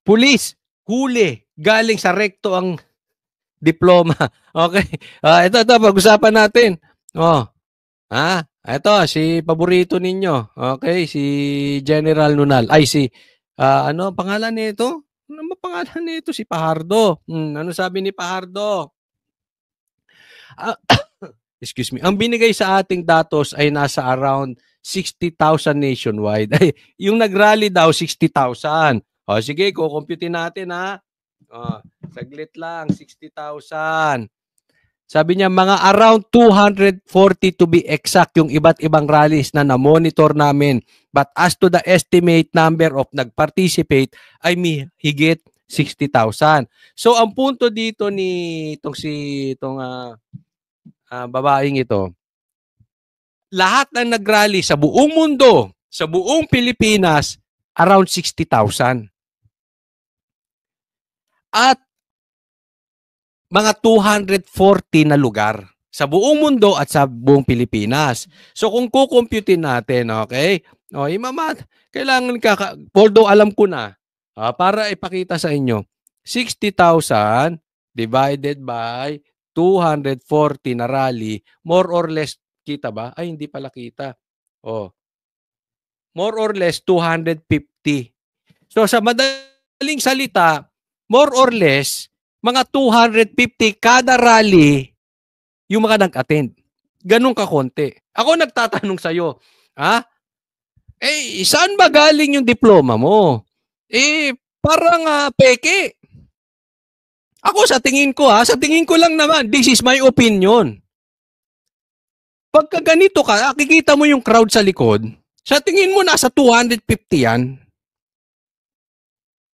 Pulis, huli, galing sa rekto ang diploma. Okay. Ito, pag-usapan natin. Oh, ito, si paborito ninyo. Okay, si General Nunal. Ay, ano pangalan nito? Ano pangalan nito? Si Pahardo. Ano sabi ni Pahardo? Ah, excuse me. Ang binigay sa ating datos ay nasa around 60,000 nationwide. Ay, yung nag-rally daw 60,000. O sige, kukumputin natin ha. O, saglit lang, 60,000. Sabi niya mga around 240 to be exact yung iba't ibang rallies na na-monitor namin. But as to the estimate number of nag-participate ay may higit 60,000. So ang punto dito ni itong babaeng ito, lahat ng nag-rally sa buong mundo, sa buong Pilipinas, around 60,000. At mga 240 na lugar sa buong mundo at sa buong Pilipinas. So kung kukumputin natin, okay? Kailangan although alam ko na, para ipakita sa inyo, 60,000 divided by 240 na rally, more or less, kita ba? Ay, hindi pala kita. More or less 250. So sa madaling salita, more or less, mga 250 kada rally yung mga nag-attend. Ganun kakonti. Ako nagtatanong sa'yo, saan ba galing yung diploma mo? Parang peke. Ako sa tingin ko sa tingin ko lang naman, this is my opinion. Pagka ganito ka, kikita mo yung crowd sa likod, sa tingin mo nasa 250 yan.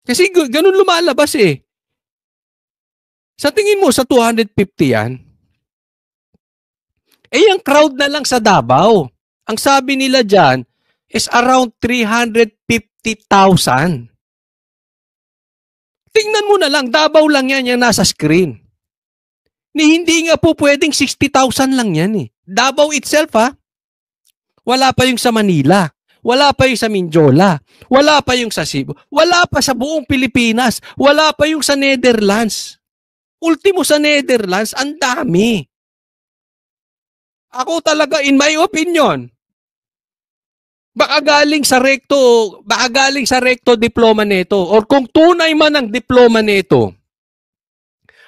Kasi ganun lumalabas eh. Sa tingin mo, sa 250 yan? Yung crowd na lang sa Davao. Ang sabi nila dyan is around 350,000. Tingnan mo na lang, Davao lang yan yung nasa screen. Hindi nga po pwedeng 60,000 lang yan eh. Davao itself wala pa yung sa Manila. Wala pa yung sa Mindiola. Wala pa yung sa Cebu. Wala pa sa buong Pilipinas. Wala pa yung sa Netherlands. Ultimo sa Netherlands, ang dami. Ako talaga, in my opinion, baka galing sa recto diploma nito. Or kung tunay man ang diploma nito,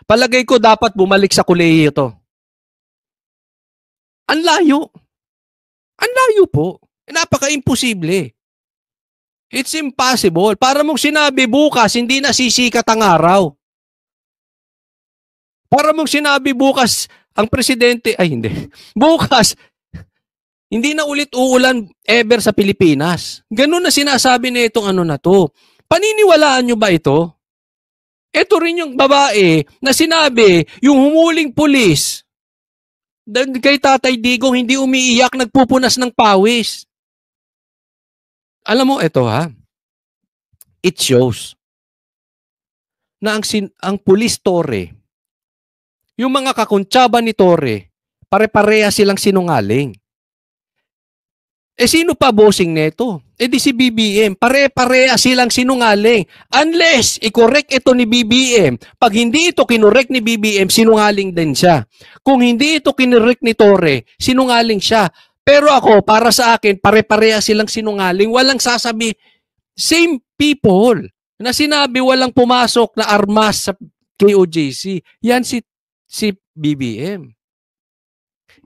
palagay ko dapat bumalik sa kolehiyo to. Ang layo. Ang layo po. Napaka-imposible. It's impossible. Para mong sinabi bukas, hindi na sisikat ang araw. Para mong sinabi bukas, ang presidente, hindi. Bukas, hindi na ulit uulan ever sa Pilipinas. Ganun na sinasabi na itong ano na to. Paniniwalaan nyo ba ito? Ito rin yung babae na sinabi, yung humuling pulis, kay Tatay Digong hindi umiiyak, nagpupunas ng pawis. Alam mo, ito it shows na ang pulis Torre, yung mga kakuntsaba ni Torre, pare-pareha silang sinungaling. Sino pa bossing neto? Di si BBM. Pare-pareha silang sinungaling. Unless i-correct ito ni BBM. Pag hindi ito kinorek ni BBM, sinungaling din siya. Kung hindi ito kinorek ni Torre, sinungaling siya. Pero ako, para sa akin, pare-pareha silang sinungaling. Walang sasabi, same people na sinabi walang pumasok na armas sa KOJC. Yan si BBM.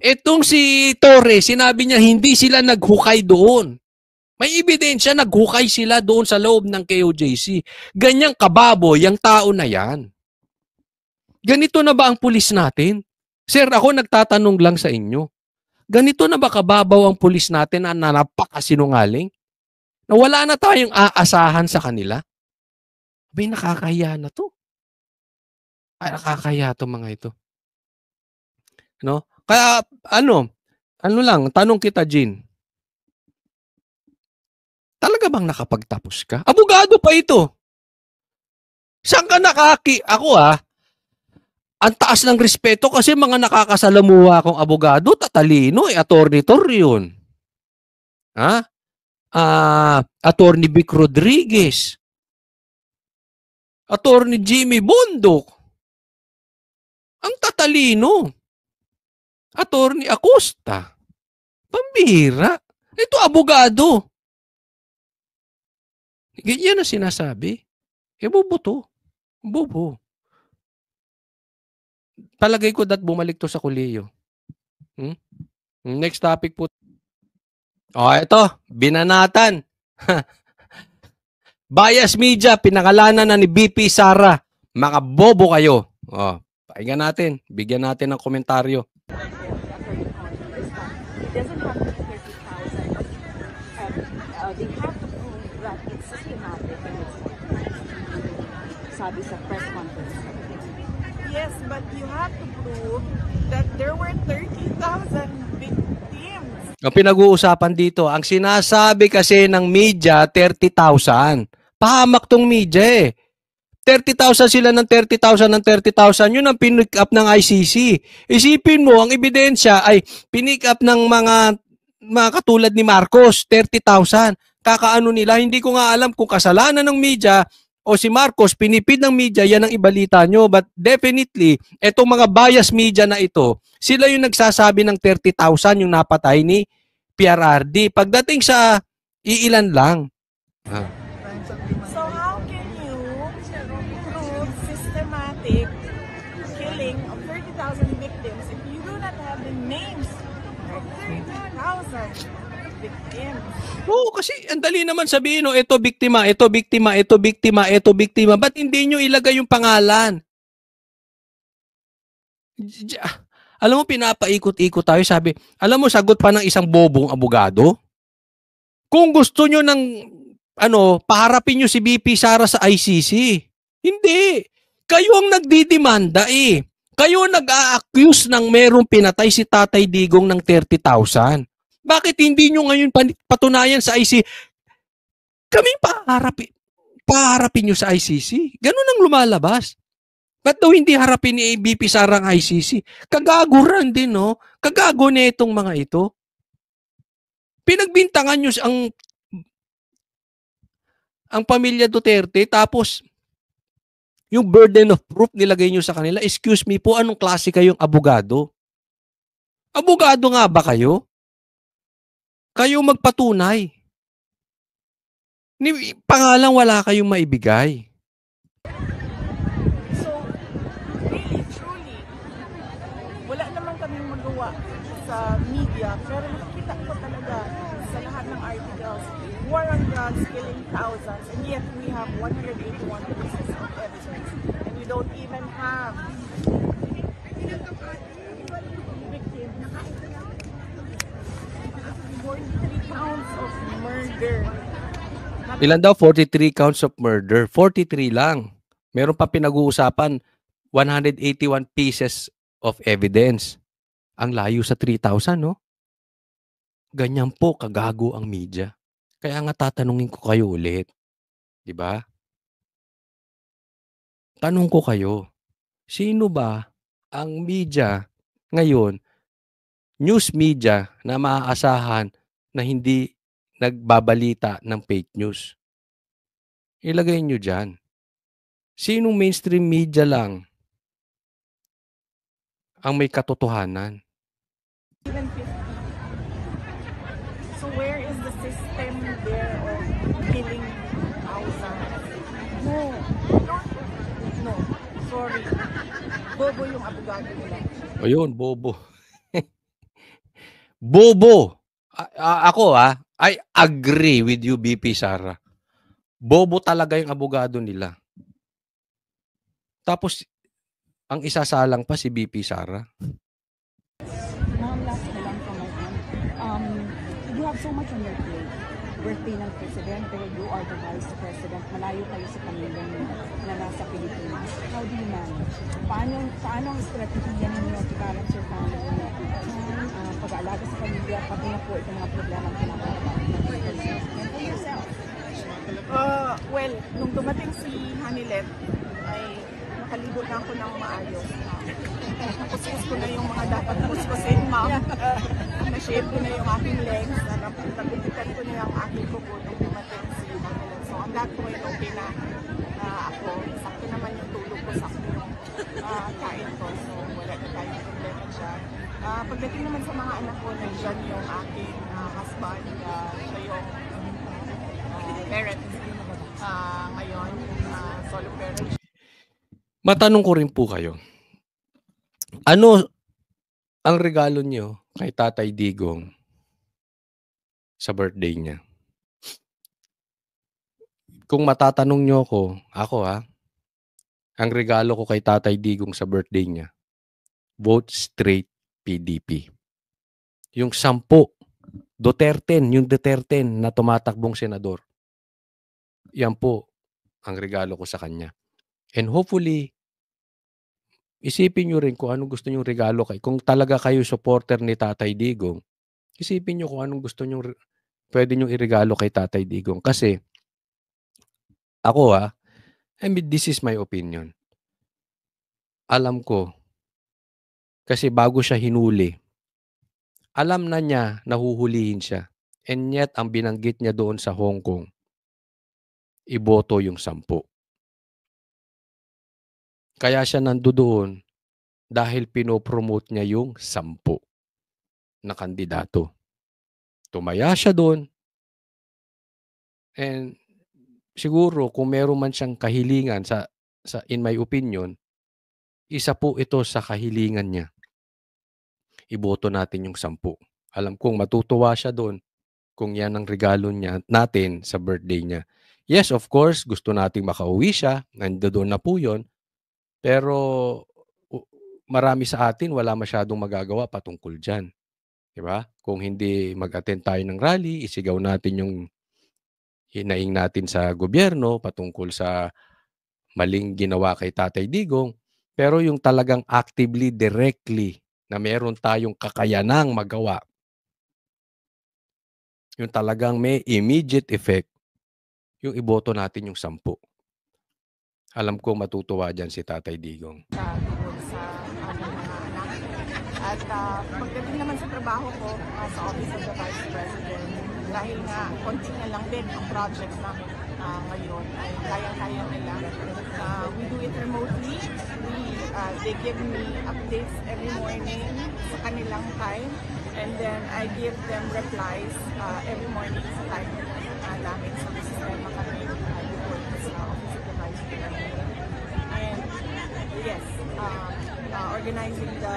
Etong si Torre, sinabi niya hindi sila naghukay doon. May ebidensya, naghukay sila doon sa loob ng KOJC. Ganyang kababoy yung tao na yan. Ganito na ba ang pulis natin? Sir, ako nagtatanong lang sa inyo. Ganito na ba kababaw ang pulis natin na napakasinungaling? Na wala na tayong aasahan sa kanila? May nakakahiya na to. Nakakahiya to mga ito. No? Kaya ano lang, tanong kita, Jean. Talaga bang nakapagtapos ka? Abogado pa ito. Saan ka ako ang taas ng respeto kasi mga nakakasalamuha akong abogado, tatalino, attorney yun. Attorney Vic Rodriguez. Attorney Jimmy Bondoc. Ang tatalino. Attorney Acosta. Pambihira. Ito, abogado. Ganyan na sinasabi. Bobo to. Bobo. Palagay ko bumalik to sa kolehiyo. Next topic po. Ito. Binanatan. Bias media, pinakalanan na ni BP Sara. Mga bobo kayo. Pakinggan natin. Bigyan natin ng komentaryo. They have to prove that it's systematic and it's sabi sa press conference. Yes, but you have to prove that there were 30,000 victims. Ang pinag-uusapan dito, ang sinasabi kasi ng media, 30,000. Pahamak tong media 30,000 sila ng 30,000 ng 30,000. Yun ang pinick up ng ICC. Isipin mo, ang ebidensya ay pinick up ng mga katulad ni Marcos, 30,000. Kakaano nila, hindi ko nga alam kung kasalanan ng media o si Marcos, pinipid ng media, yan ang ibalita nyo. But definitely, etong mga bias media na ito, sila yung nagsasabi ng 30,000 yung napatay ni PRRD. Pagdating sa iilan lang. So how can you prove systematic killing of 30,000 victims if you do not have the names of 30,000 victims? Oo, kasi ang dali naman sabihin, ito biktima, ito biktima, ito biktima, ito biktima. Ba't hindi nyo ilagay yung pangalan? Alam mo, pinapaikot-ikot tayo. Sabi, alam mo, sagot pa ng isang bobong abogado. Kung gusto nyo ng, paharapin nyo si BP Sara sa ICC. Hindi. Kayo ang nagdidemanda Kayo nag-a-accuse ng merong pinatay si Tatay Digong ng 30,000. Bakit hindi nyo ngayon patunayan sa ICC? Kami paharapin nyo sa ICC. Ganun ang lumalabas. Ba't daw hindi harapin ni BP Sara ang ICC? Kagaguran din, no? Kagago na itong mga ito. Pinagbintangan nyo ang pamilya Duterte, tapos yung burden of proof nilagay nyo sa kanila. Excuse me po, anong klase kayong abogado? Abogado nga ba kayo? Kayo magpatunay. Pangalan wala kayong maibigay. So, really, truly, wala naman kaming magawa sa media, pero nakikita ko talaga sa lahat ng articles, war on drugs, killing thousands, and yet we have 181 pieces of evidence, and we don't even have victims. 43 counts of murder. Ilan daw? 43 counts of murder. 43 lang. Meron pa pinag-uusapan, 181 pieces of evidence. Ang layo sa 3,000, no? Ganyan po kagago ang media. Kaya nga tatanungin ko kayo ulit. Diba? Tanong ko kayo, sino ba ang media ngayon, news media na maaasahan na hindi nagbabalita ng fake news? Ilagay nyo dyan. Sinong mainstream media lang ang may katotohanan? Even 50. So where is the system there of killing thousands? No. Sorry. Bobo yung abogado nila. Ayun, bobo. Bobo. Ako I agree with you, BP Sara. Bobo talaga yung abogado nila. Tapos, ang isasalang pa si BP Sara. Ma'am, last na lang from my end. You have so much on your plate. Birthday ng presidente, you are the vice president, malayo kayo sa pamilya niyo na nasa Pilipinas. How do you manage? Paano ang strategiya ninyo to balance your family? Pag-aalaga sa pamilya, pati na po itong mga problema ang pinaparapan and for yourself? Well, nung dumating si Hanilet, ay nakalibot na ako ng maayos. Napuspos ko na yung mga dapat pusposin, ma'am. Na-shave ko na yung aking legs. Nagupitan ko na yung aking kuko nung dumating si Hanilet. So, ang that point, okay na ako. Matanong ko rin po kayo, ano ang regalo niyo kay Tatay Digong sa birthday niya? Kung matatanong niyo ako ang regalo ko kay Tatay Digong sa birthday niya, vote straight PDP. Yung 10 Duterte na tumatakbong senador. Yan po ang regalo ko sa kanya. And hopefully, isipin niyo rin kung anong gusto niyong regalo kung talaga kayo supporter ni Tatay Digong, isipin niyo kung anong gusto niyong pwede niyong iregalo kay Tatay Digong. Kasi ako I mean, this is my opinion. Alam ko, kasi bago siya hinuli, alam na niya na huhulihin siya. And yet, ang binanggit niya doon sa Hong Kong, iboto yung 10. Kaya siya nandoon dahil pinopromote niya yung 10 na kandidato. Tumaya siya doon. And siguro kung meron man siyang kahilingan sa in my opinion, isa po ito sa kahilingan niya. Iboto natin yung 10. Alam kong matutuwa siya doon kung yan ang regalo niya natin sa birthday niya. Yes, of course, gusto nating makauwi siya. Nandoon na po yun. Pero marami sa atin wala masyadong magagawa patungkol dyan. Diba? Kung hindi mag-attend tayo ng rally, isigaw natin yung hinaing natin sa gobyerno patungkol sa maling ginawa kay Tatay Digong. Pero yung talagang actively, directly, na meron tayong kakayanang magawa, yung talagang may immediate effect, yung iboto natin yung 10. Alam ko matutuwa dyan si Tatay Digong. Tungkol sa aming mga anak. At pagdating naman sa trabaho ko sa Office of the Vice President, dahil nga konti na lang din ang project namin ngayon ay kaya-kaya nila. We do it remotely. They give me updates every morning sa kanilang time, and then I give them replies every morning sa time namin sa sistema kami report sa Office of the Vice President. And yes, organizing the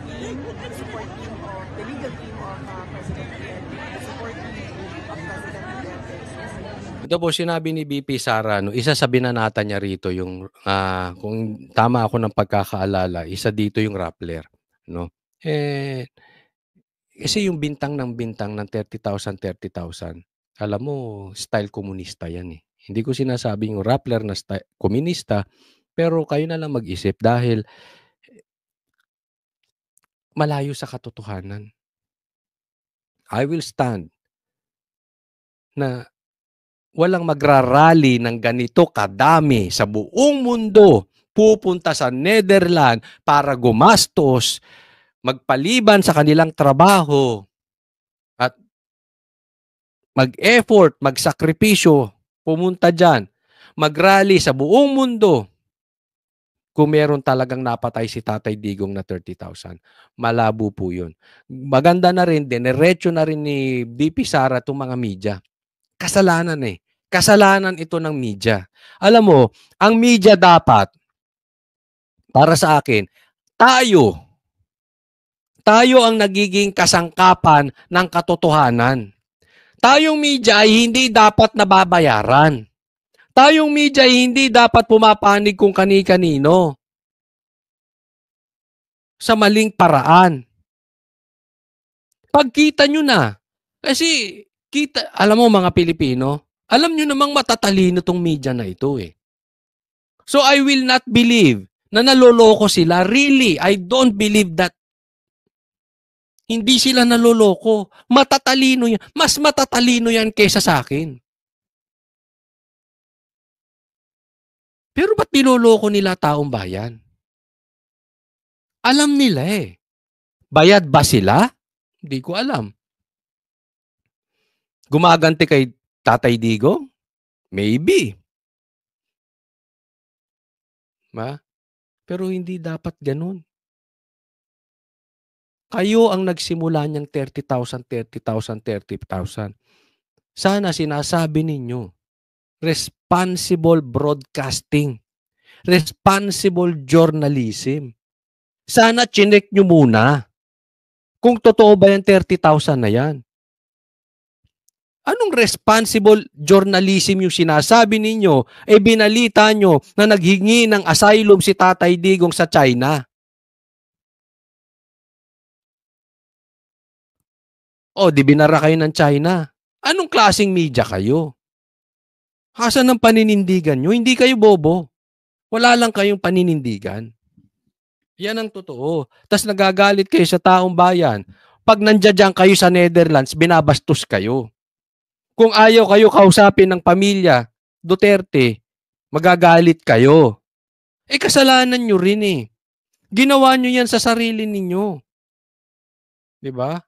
team, the support team of the legal team of President Duterte, the support team of President Duterte. Ito po sinabi ni BP Sara, no, isa sa binanata niya rito yung kung tama ako ng pagkakaalala, isa dito yung Rappler, no. Kasi yung bintang ng 30,000, alam mo style komunista yan eh. Hindi ko sinasabing yung Rappler na style komunista, pero kayo na lang mag-isip dahil malayo sa katotohanan. I will stand na walang magrarally ng ganito kadami sa buong mundo, pupunta sa Netherlands para gumastos, magpaliban sa kanilang trabaho, at mag-effort, magsakripisyo, pumunta dyan, mag-rally sa buong mundo. Kung meron talagang napatay si Tatay Digong na 30,000, malabo po yun. Maganda na rin, dinerecho na rin ni BP Sara itong mga media. Kasalanan eh. Kasalanan ito ng media. Alam mo, ang media dapat, para sa akin, tayo ang nagiging kasangkapan ng katotohanan. Tayong media ay hindi dapat nababayaran. Tayong media ay hindi dapat pumapanig kung kani-kanino sa maling paraan. Pagkita nyo na. Kasi, alam mo mga Pilipino, alam nyo namang matatalino tong media na ito eh. So I will not believe na naloloko sila. Really, I don't believe that. Hindi sila naloloko. Matatalino yan. Mas matatalino yan kaysa sa akin. Pero ba't niloloko nila taong bayan? Alam nila eh. Bayad ba sila? Hindi ko alam. Gumaganti kay Tatay Digong? Maybe. Pero hindi dapat ganun. Kayo ang nagsimula niyang 30,000. Sana sinasabi ninyo, responsible broadcasting. responsible journalism. Sana chinek nyo muna kung totoo ba yung 30,000 na yan. Anong responsible journalism yung sinasabi ninyo? Binalita nyo na naghingi ng asylum si Tatay Digong sa China. Di binara kayo ng China. Anong klaseng media kayo? Asan ang paninindigan nyo? Hindi kayo bobo. Wala lang kayong paninindigan. Yan ang totoo. Tapos nagagalit kayo sa taong bayan. Pag nandiyan kayo sa Netherlands, binabastos kayo. Kung ayaw kayo kausapin ng pamilya, Duterte, magagalit kayo. Kasalanan nyo rin eh. Ginawa nyo yan sa sarili ninyo. Diba?